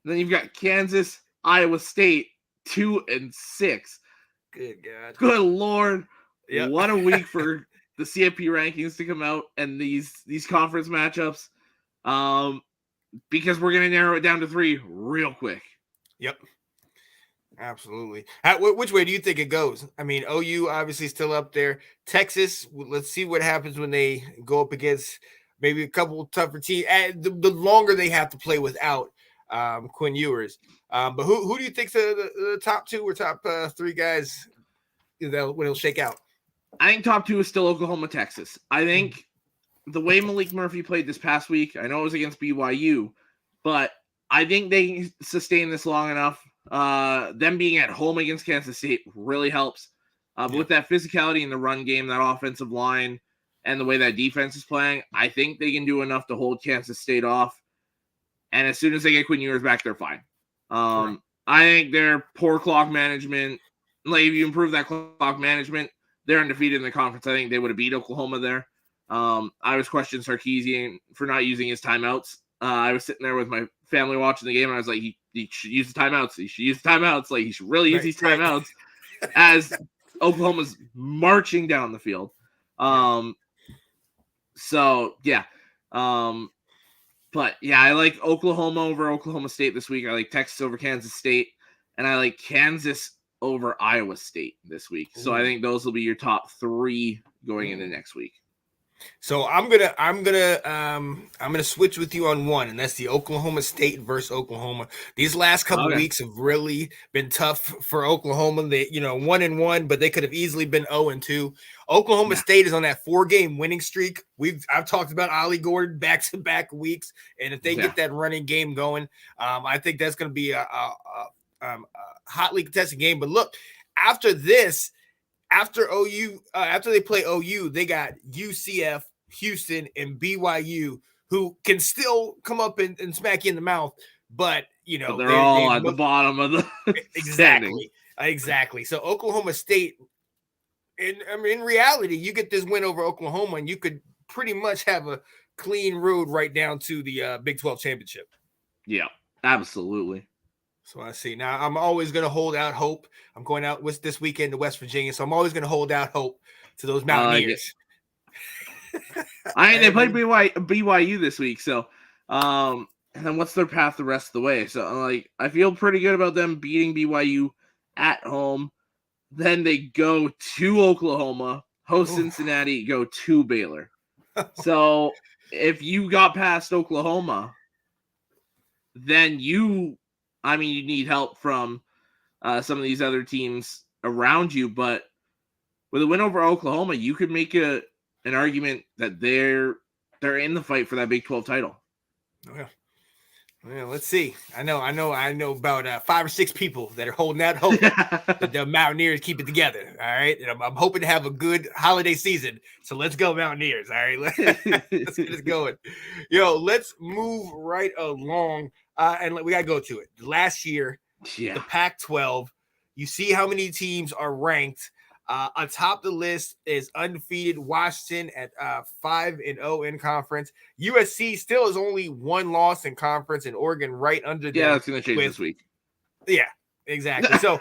then you've got Kansas, Iowa State, 2 and 6. Good God. Good Lord. Yep. What a week for the CFP rankings to come out and these conference matchups. Because we're going to narrow it down to 3 real quick. Yep. Absolutely. Which way do you think it goes? I mean, OU obviously still up there. Texas, let's see what happens when they go up against maybe a couple tougher teams. The longer they have to play without Quinn Ewers. But who do you think's the top 2 or top 3 guys when it'll shake out? I think top 2 is still Oklahoma, Texas. I think the way Malik Murphy played this past week, I know it was against BYU, but I think they sustained this long enough. Them being at home against Kansas State really helps. But with that physicality in the run game, that offensive line, and the way that defense is playing, I think they can do enough to hold Kansas State off. And as soon as they get Quinn Ewers back, they're fine. I think their poor clock management, like if you improve that clock management, they're undefeated in the conference. I think they would have beat Oklahoma there. I was questioning Sarkisian for not using his timeouts. I was sitting there with my family watching the game, and I was like, he should use the timeouts. He should use the timeouts. Like, he should really use these timeouts as Oklahoma's marching down the field. So, yeah. But, yeah, I like Oklahoma over Oklahoma State this week. I like Texas over Kansas State. And I like Kansas over Iowa State this week. So I think those will be your top 3 going into next week. So I'm gonna switch with you on one, and that's the Oklahoma State versus Oklahoma. These last couple weeks have really been tough for Oklahoma. They 1-1, but they could have easily been 0-2. Oklahoma State is on that 4-game winning streak. I've talked about Ollie Gordon back-to-back weeks, and if they get that running game going, I think that's going to be a hotly contested game. But look, after this. After they play OU, they got UCF, Houston, and BYU, who can still come up and smack you in the mouth, but they're all at the bottom of the exactly. So Oklahoma State, in reality, you get this win over Oklahoma, and you could pretty much have a clean road right down to the Big 12 championship. Yeah, absolutely. So I see. Now I'm always going to hold out hope. I'm going out this weekend to West Virginia, so I'm always going to hold out hope to those Mountaineers. They played BYU this week, so and then what's their path the rest of the way? So I feel pretty good about them beating BYU at home. Then they go to Oklahoma, host Cincinnati, go to Baylor. So if you got past Oklahoma, then you need help from some of these other teams around you. But with a win over Oklahoma, you could make an argument that they're in the fight for that Big 12 title. Oh, yeah, let's see. I know about 5 or 6 people that are holding out hope that the Mountaineers keep it together. All right, and I'm hoping to have a good holiday season. So let's go Mountaineers. All right, let's get it going. Let's move right along. And we got to go to it. Last year, the Pac-12, you see how many teams are ranked. Atop the list is undefeated Washington at 5-0 in conference. USC still has only 1 loss in conference, and Oregon right under them. Yeah, that's going to change this week. Yeah, exactly. So,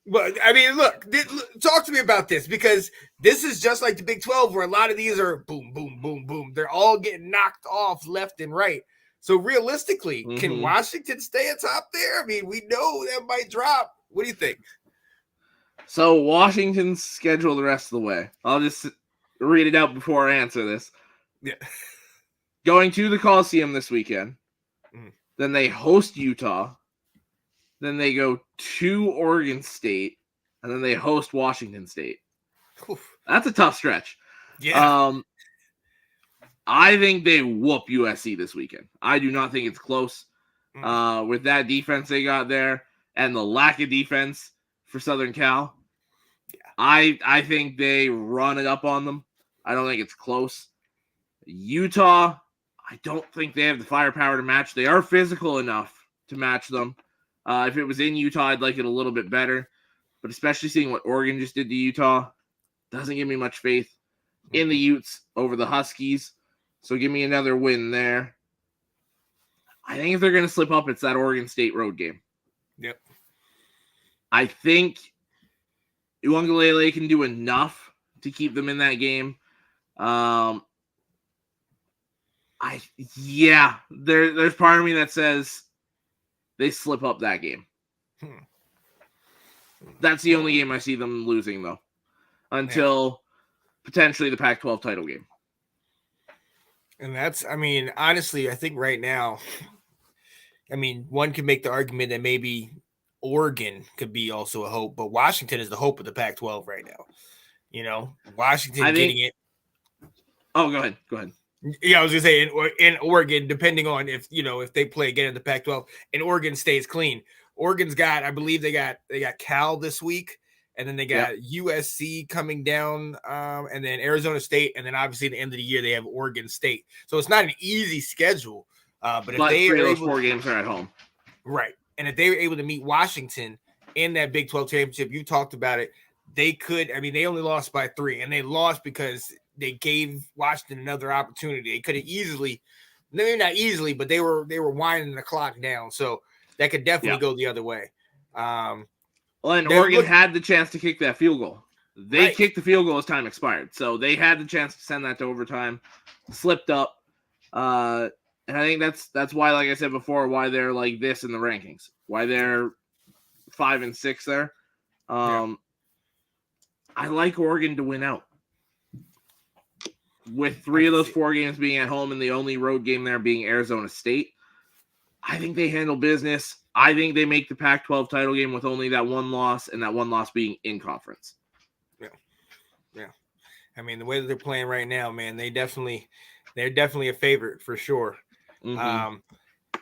but look, talk to me about this, because this is just like the Big 12, where a lot of these are boom, boom, boom, boom. They're all getting knocked off left and right. So realistically, can Washington stay atop there? We know that might drop. What do you think? So Washington's schedule the rest of the way. I'll just read it out before I answer this. Yeah. Going to the Coliseum this weekend. Then they host Utah. Then they go to Oregon State. And then they host Washington State. Oof. That's a tough stretch. Yeah. I think they whoop USC this weekend. I do not think it's close. With that defense they got there and the lack of defense for Southern Cal, I think they run it up on them. I don't think it's close. Utah, I don't think they have the firepower to match. They are physical enough to match them. If it was in Utah, I'd like it a little bit better. But especially seeing what Oregon just did to Utah, doesn't give me much faith in the Utes over the Huskies. So give me another win there. I think if they're going to slip up, it's that Oregon State road game. Yep. I think Uiagalelei can do enough to keep them in that game. There's part of me that says they slip up that game. That's the only game I see them losing, though, until potentially the Pac-12 title game. And that's, honestly, I think right now, one could make the argument that maybe Oregon could be also a hope, but Washington is the hope of the Pac-12 right now. Washington getting it. Oh, go ahead. Yeah, I was gonna say in Oregon, depending on if they play again in the Pac-12, and Oregon stays clean. Oregon's got, I believe they got Cal this week, and then they got USC coming down, and then Arizona State, and then obviously at the end of the year they have Oregon State. So it's not an easy schedule. But if they 3 of those 4 games are at home, right? And if they were able to meet Washington in that Big 12 championship, you talked about it, they could. I mean, they only lost by 3, and they lost because they gave Washington another opportunity. They could have easily, maybe not easily, but they were winding the clock down. So that could definitely go the other way. Well, and Oregon had the chance to kick that field goal. They kicked the field goal as time expired. So they had the chance to send that to overtime, slipped up. And I think that's why, like I said before, why they're like this in the rankings, why they're 5 and 6 there. I like Oregon to win out. With 3 of those 4 games being at home and the only road game there being Arizona State, I think they handle business. I think they make the Pac-12 title game with only that 1 loss, and that 1 loss being in conference. Yeah. I mean, the way that they're playing right now, man, they're definitely a favorite for sure. Mm-hmm.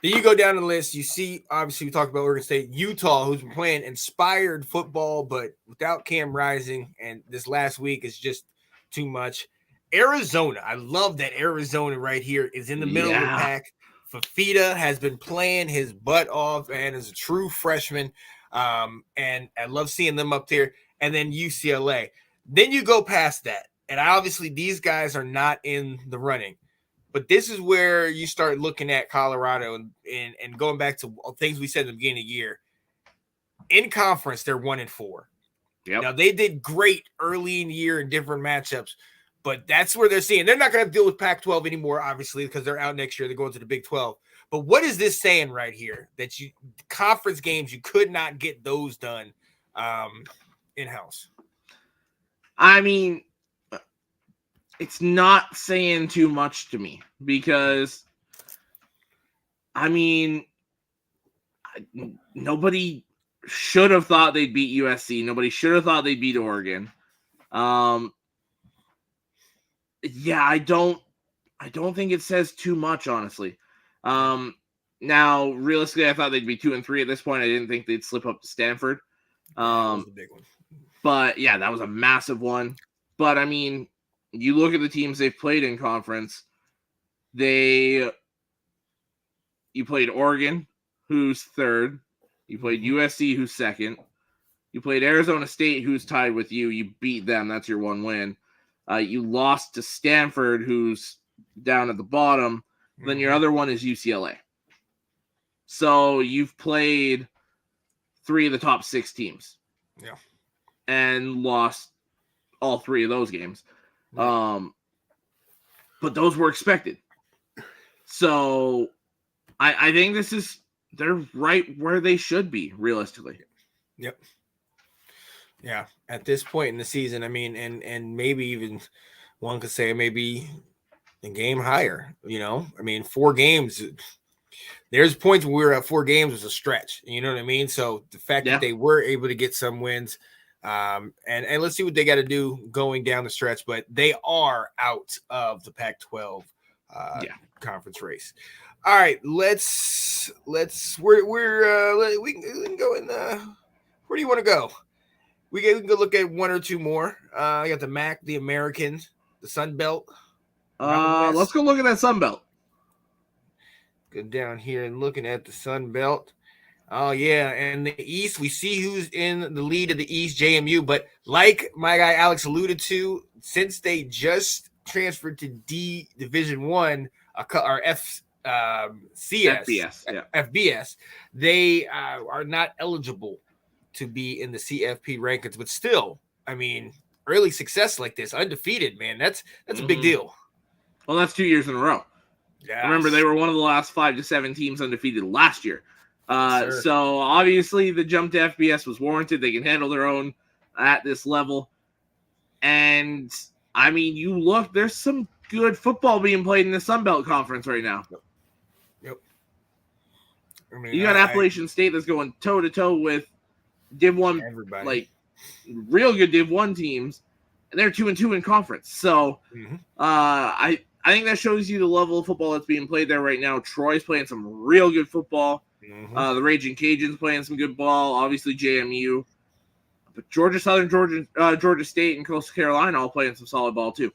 Then you go down the list, you see, obviously we talked about Oregon State, Utah, who's been playing inspired football, but without Cam Rising, and this last week is just too much. Arizona, I love that Arizona right here is in the middle of the pack. Fafita has been playing his butt off, man, as a true freshman, and I love seeing them up there. And then UCLA. Then you go past that, and obviously these guys are not in the running. But this is where you start looking at Colorado and going back to things we said in the beginning of the year. In conference, they're 1 and 4. Yep. Now, they did great early in the year in different matchups, but that's where they're seeing. They're not going to deal with Pac-12 anymore, obviously, because they're out next year. They're going to the Big 12. But what is this saying right here? That conference games, you could not get those done in-house. I mean, it's not saying too much to me because, I mean, nobody should have thought they'd beat USC. Nobody should have thought they'd beat Oregon. Yeah, I don't think it says too much, honestly. Now, realistically, I thought they'd be 2 and 3 at this point. I didn't think they'd slip up to Stanford. That was a big one. But yeah, that was a massive one. But I mean, you look at the teams they've played in conference. You played Oregon, who's 3rd. You played USC, who's 2nd. You played Arizona State, who's tied with you. You beat them. That's your 1 win. You lost to Stanford, who's down at the bottom. Then your other one is UCLA. So you've played 3 of the top 6 teams. Yeah. And lost all 3 of those games. But those were expected. So I think they're right where they should be, realistically. Yep. Yeah. At this point in the season, I mean, and maybe even one could say maybe a game higher, I mean, 4 games. There's points where we were at 4 games was a stretch. You know what I mean? So the fact that they were able to get some wins, and let's see what they got to do going down the stretch, but they are out of the Pac-12 conference race. All right, we can go in. Where do you want to go? We can go look at 1 or 2 more. I got the MAC, the American, the Sun Belt. Let's go look at that Sun Belt. Go down here and looking at the Sun Belt. Oh, yeah. And the East, we see who's in the lead of the East, JMU. But like my guy Alex alluded to, since they just transferred to D Division I, or FBS, they are not eligible to be in the CFP rankings. But still, I mean, early success like this, undefeated, man, that's a big deal. Well, that's 2 years in a row. Yes. Remember, they were one of the last 5 to 7 teams undefeated last year. So obviously the jump to FBS was warranted. They can handle their own at this level. And I mean, you look, there's some good football being played in the Sun Belt Conference right now. Yep. I mean, you got Appalachian State that's going toe to toe with Div 1, everybody. Like real good Div 1 teams, and they're 2 and 2 in conference. So I think that shows you the level of football that's being played there right now. Troy's playing some real good football. The Raging Cajuns playing some good ball. Obviously, JMU. But Georgia Southern, Georgia State, and Coastal Carolina all playing some solid ball, too.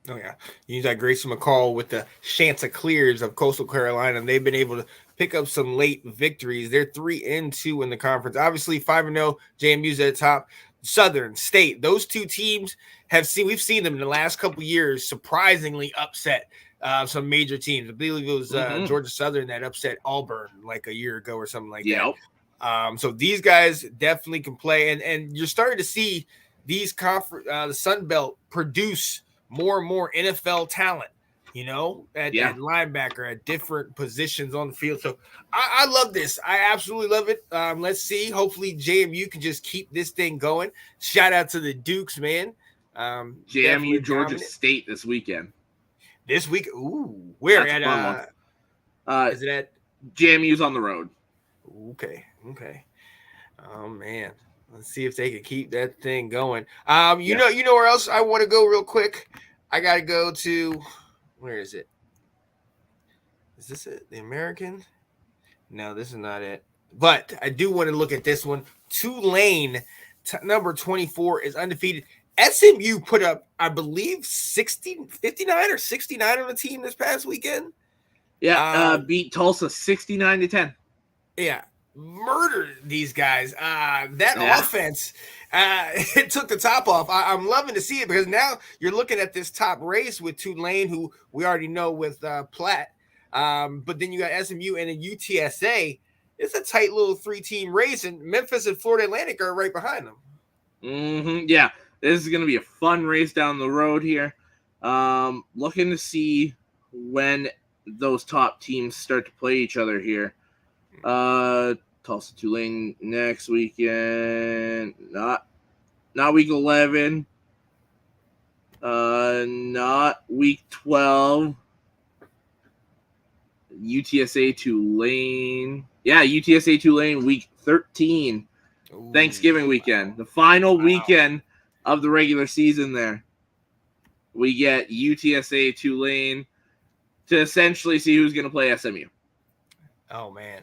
Oh, yeah. You got Grayson McCall with the Chanticleers of Coastal Carolina, and they've been able to pick up some late victories. They're 3-2 in the conference. Obviously, 5-0. JMU's at the top. Southern State. Those two teams we've seen them in the last couple years surprisingly upset some major teams. I believe it was Georgia Southern that upset Auburn like a year ago or something like that. So these guys definitely can play, and you're starting to see these the Sun Belt produce more and more NFL talent, at linebacker, at different positions on the field. So I love this. I absolutely love it. Let's see. Hopefully JMU can just keep this thing going. Shout out to the Dukes, man. JMU Georgia State this weekend. This week, ooh, where at? Is it at JMU's on the road? Okay. Oh man, let's see if they can keep that thing going. You know where else I want to go real quick? I got to go to, where is it? Is this it? The American? No, this is not it. But I do want to look at this one. Tulane, number 24, is undefeated. SMU put up, I believe, 59 or 69 on the team this past weekend. Yeah, beat Tulsa 69-10. Yeah, murdered these guys. Offense, it took the top off. I'm loving to see it because now you're looking at this top race with Tulane, who we already know with Platt. But then you got SMU and then UTSA. It's a tight little 3-team race, and Memphis and Florida Atlantic are right behind them. Yeah, this is going to be a fun race down the road here. Looking to see when those top teams start to play each other here. Tulsa Tulane next weekend. Not week 11. Not week 12. UTSA Tulane. Yeah, UTSA Tulane week 13. Ooh, Thanksgiving weekend. The final weekend of the regular season there. We get UTSA Tulane to essentially see who's going to play SMU. Oh, man.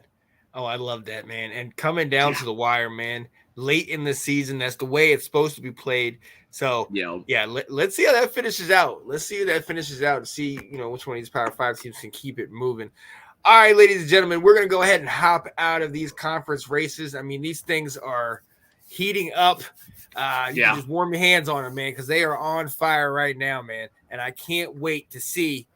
Oh, I love that, man. And coming down to the wire, man, late in the season, that's the way it's supposed to be played. So, let's see how that finishes out. Let's see how that finishes out and see, which one of these Power 5 teams can keep it moving. All right, ladies and gentlemen, we're going to go ahead and hop out of these conference races. I mean, these things are heating up. You can just warm your hands on them, man, because they are on fire right now, man. And I can't wait to see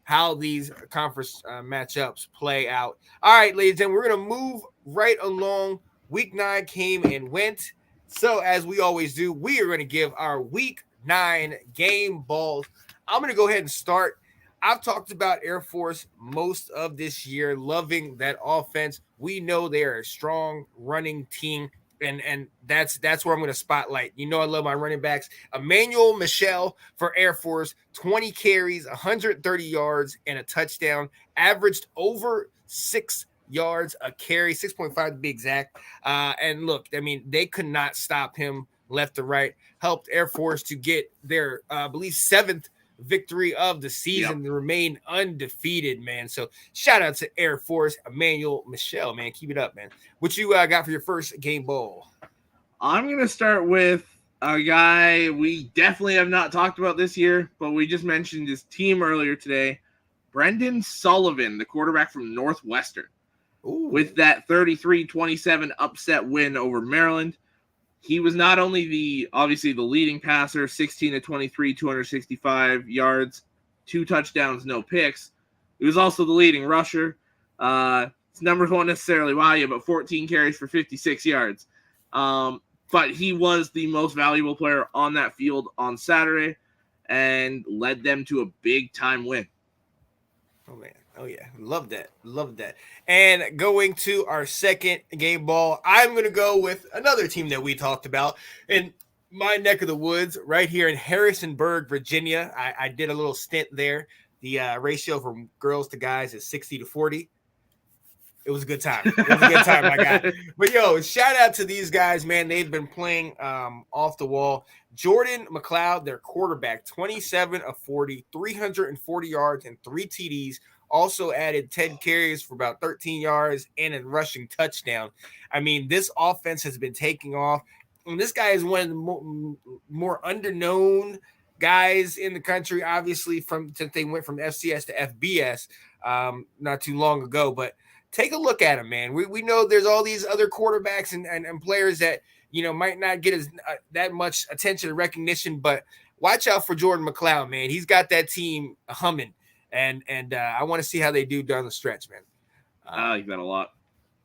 how these conference matchups play out. All right, ladies and gentlemen, we're going to move right along. Week 9 came and went. So as we always do, we are going to give our Week 9 game balls. I'm going to go ahead and start. I've talked about Air Force most of this year, loving that offense. We know they are a strong running team. And that's where I'm going to spotlight. I love my running backs. Emmanuel Michel for Air Force, 20 carries, 130 yards, and a touchdown. Averaged over 6 yards a carry, 6.5 to be exact. And look, I mean, they could not stop him left to right. Helped Air Force to get their, I believe, 7th victory of the season to remain undefeated, man. So shout out to Air Force, Emmanuel Michel, man. Keep it up, man. What you got for your first game bowl? I'm going to start with a guy we definitely have not talked about this year, but we just mentioned his team earlier today. Brendan Sullivan, the quarterback from Northwestern, with that 33-27 upset win over Maryland. He was not only obviously the leading passer, 16-23, 265 yards, 2 touchdowns, no picks. He was also the leading rusher. His numbers won't necessarily wow you, but 14 carries for 56 yards. But he was the most valuable player on that field on Saturday and led them to a big-time win. Oh, man. Oh, yeah. Love that. Love that. And going to our second game ball, I'm going to go with another team that we talked about in my neck of the woods right here in Harrisonburg, Virginia. I did a little stint there. The ratio from girls to guys is 60-40. It was a good time. My guy. But, shout out to these guys, man. They've been playing off the wall. Jordan McLeod, their quarterback, 27 of 40, 340 yards and 3 TDs. Also added 10 carries for about 13 yards and a rushing touchdown. I mean, this offense has been taking off. And this guy is one of the more underknown guys in the country, obviously, since they went from FCS to FBS not too long ago. But take a look at him, man. We know there's all these other quarterbacks and players that, might not get as that much attention and recognition, but watch out for Jordan McLeod, man. He's got that team humming, and I want to see how they do down the stretch, man. I like that a lot.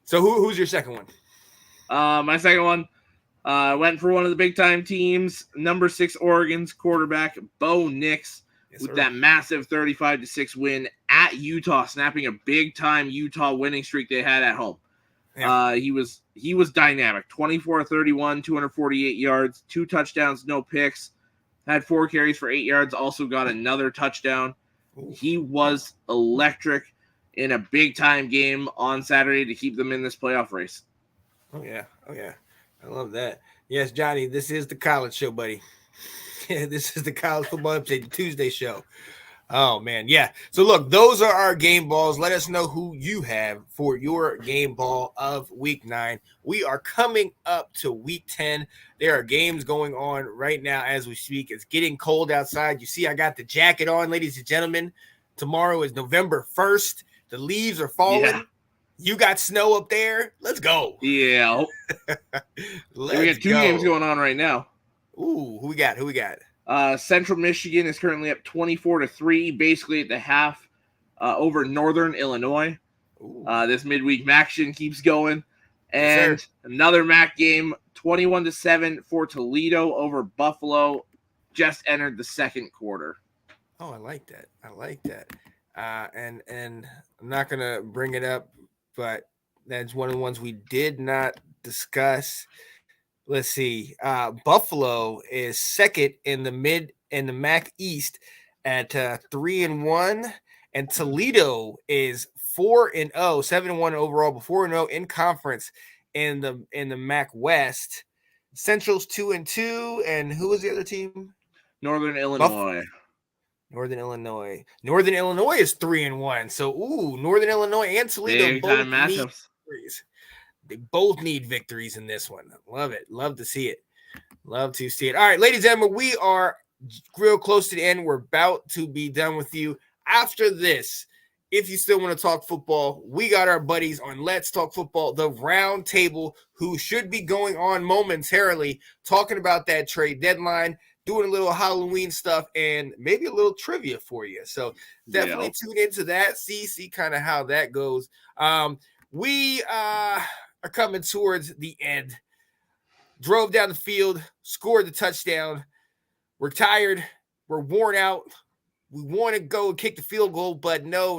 So who's your second one? My second one went for one of the big time teams, number 6 Oregon's quarterback Bo Nix, with that massive 35-6 win at Utah, snapping a big time Utah winning streak they had at home. Yeah. He was dynamic. 24-31, 248 yards, 2 touchdowns, no picks. Had 4 carries for 8 yards. Also got another touchdown. Ooh. He was electric in a big time game on Saturday to keep them in this playoff race. Oh yeah. I love that. Yes, Johnny, this is the college show, buddy. This is the college football update, the Tuesday show. Oh, man. Yeah. So, look, those are our game balls. Let us know who you have for your game ball of week 9. We are coming up to week 10. There are games going on right now as we speak. It's getting cold outside. You see, I got the jacket on, ladies and gentlemen. Tomorrow is November 1st. The leaves are falling. Yeah. You got snow up there. Let's go. Yeah. We got 2 games going on right now. Ooh, who we got? Central Michigan is currently up 24-3, basically at the half, over Northern Illinois. This midweek action keeps going. And yes, another MAC game, 21-7 for Toledo over Buffalo, just entered the second quarter. Oh, I like that. And I'm not going to bring it up, but that's one of the ones we did not discuss. Let's see. Buffalo is second in the MAC East at 3-1, and Toledo is 4-0, 7-1 overall, but 4-0 in conference in the MAC West. Central's 2-2, and who was the other team? Northern Illinois. Northern Illinois is 3-1. So, Northern Illinois and Toledo both need victories. They both need victories in this one. Love it. Love to see it. All right, ladies and gentlemen, we are real close to the end. We're about to be done with you. After this, if you still want to talk football, we got our buddies on Let's Talk Football, the round table, who should be going on momentarily, talking about that trade deadline, doing a little Halloween stuff, and maybe a little trivia for you. So definitely tune into that, see kind of how that goes. We are coming towards the end. Drove down the field, scored the touchdown. We're tired. We're worn out. We want to go and kick the field goal, but no.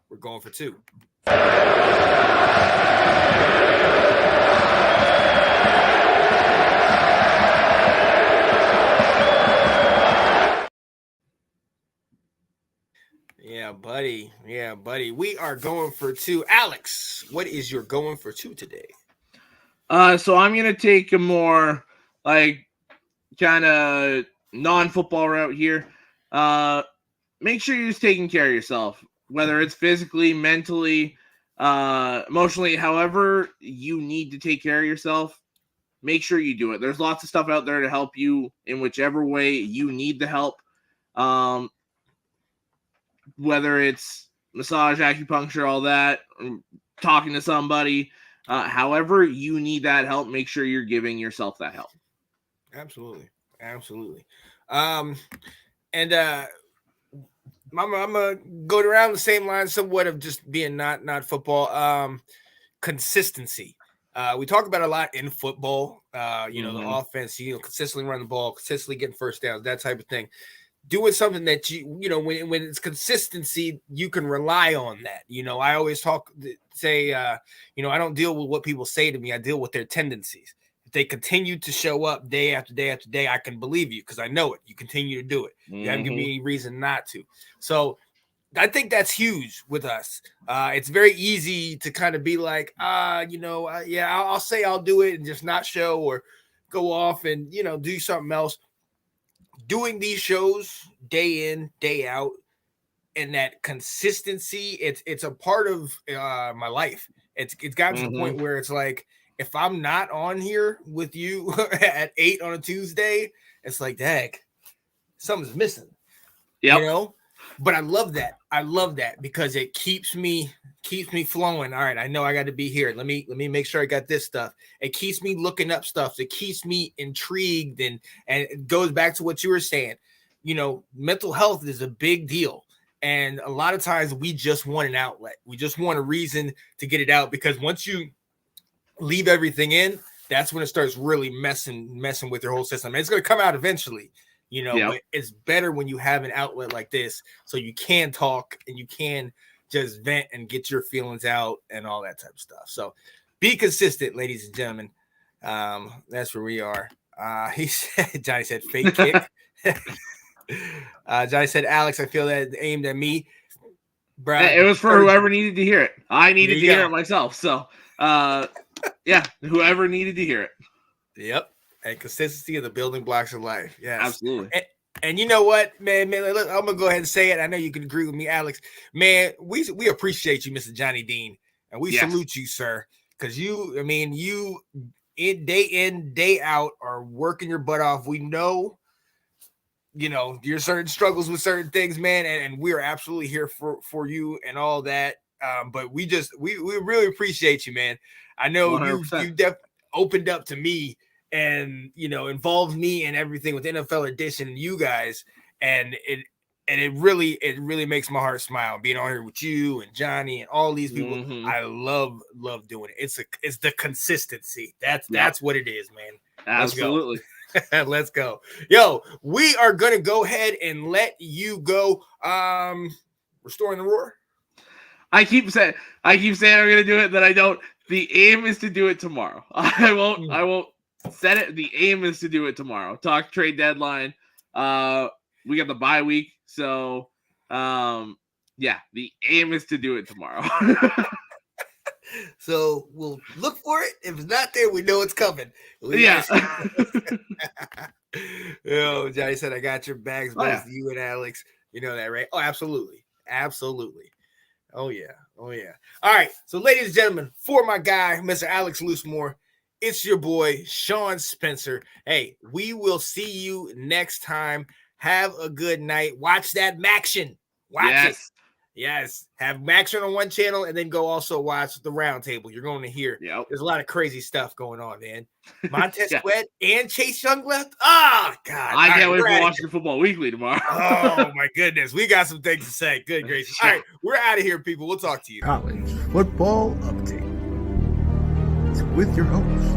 We're going for 2. Yeah, buddy. We are going for 2. Alex, what is your going for 2 today? So I'm going to take a more kind of non-football route here. Make sure you're just taking care of yourself, whether it's physically, mentally, emotionally, however you need to take care of yourself. Make sure you do it. There's lots of stuff out there to help you in whichever way you need the help. Whether it's massage, acupuncture, all that, talking to somebody, however you need that help, make sure you're giving yourself that help. Absolutely. And I'm gonna go around the same line, somewhat of just being not football. Consistency. We talk about a lot in football. The offense, consistently run the ball, consistently getting first downs, that type of thing. Doing something that when it's consistency, you can rely on that. I always say, I don't deal with what people say to me. I deal with their tendencies. If they continue to show up day after day after day, I can believe you because I know it. You continue to do it. You haven't given me any reason not to. So I think that's huge with us. It's very easy to kind of be like, I'll say I'll do it and just not show or go off and, do something else. Doing these shows day in, day out, and that consistency, it's a part of my life. It's gotten to the point where it's like, if I'm not on here with you at 8 on a Tuesday, it's like, dang, something's missing. Yep. but I love that. I love that because it keeps me flowing. All right, I know I got to be here. Let me make sure I got this stuff. It keeps me looking up stuff. It keeps me intrigued, and it goes back to what you were saying. You know, mental health is a big deal. And a lot of times we just want an outlet. We just want a reason to get it out, because once you leave everything in, that's when it starts really messing with your whole system. And it's going to come out eventually, you know, but it's better when you have an outlet like this so you can talk and you can just vent and get your feelings out and all that type of stuff. So be consistent, ladies and gentlemen. That's where we are. He said, Johnny said, fake kick. Johnny said, Alex, I feel that aimed at me. Bro, it was for whoever needed to hear it. I needed to hear it myself. So, yeah, whoever needed to hear it. Yep. And consistency of the building blocks of life. Yes. Absolutely. And you know what, man, look, I'm going to go ahead and say it. I know you can agree with me, Alex. Man, we appreciate you, Mr. Johnny Dean. And we salute you, sir. Because you day in, day out are working your butt off. We know, you know, your certain struggles with certain things, man. And we're absolutely here for you and all that. But we really appreciate you, man. I know you opened up to me and, you know, involved me in everything with NFL Edition and you guys. And it really makes my heart smile being on here with you and Johnny and all these people. Mm-hmm. I love doing it. It's the consistency. That's what it is, man. Absolutely. Let's go. Yo, we are gonna go ahead and let you go. Restoring the roar. I keep saying I'm gonna do it, then I don't. The aim is to do it tomorrow. I won't set it. The aim is to do it tomorrow. Talk trade deadline. We got the bye week, so yeah, the aim is to do it tomorrow. So we'll look for it. If it's not there, we know it's coming. Yeah. Yo, Johnny said, I got your bags, both you and Alex. You know that, right? Oh, absolutely. Absolutely. Oh, yeah. Oh, yeah. All right. So, ladies and gentlemen, for my guy, Mr. Alex Loosemore, it's your boy, Sean Spencer. Hey, we will see you next time. Have a good night. Watch that Maction. Watch it. Yes, have Maction on one channel and then go also watch the Roundtable. You're going to hear there's a lot of crazy stuff going on, man. Montez Sweat and Chase Young left. Oh, God. I can't wait for Washington Football Weekly tomorrow. Oh, my goodness. We got some things to say. Good gracious. All right, we're out of here, people. We'll talk to you. College Football Update with your host,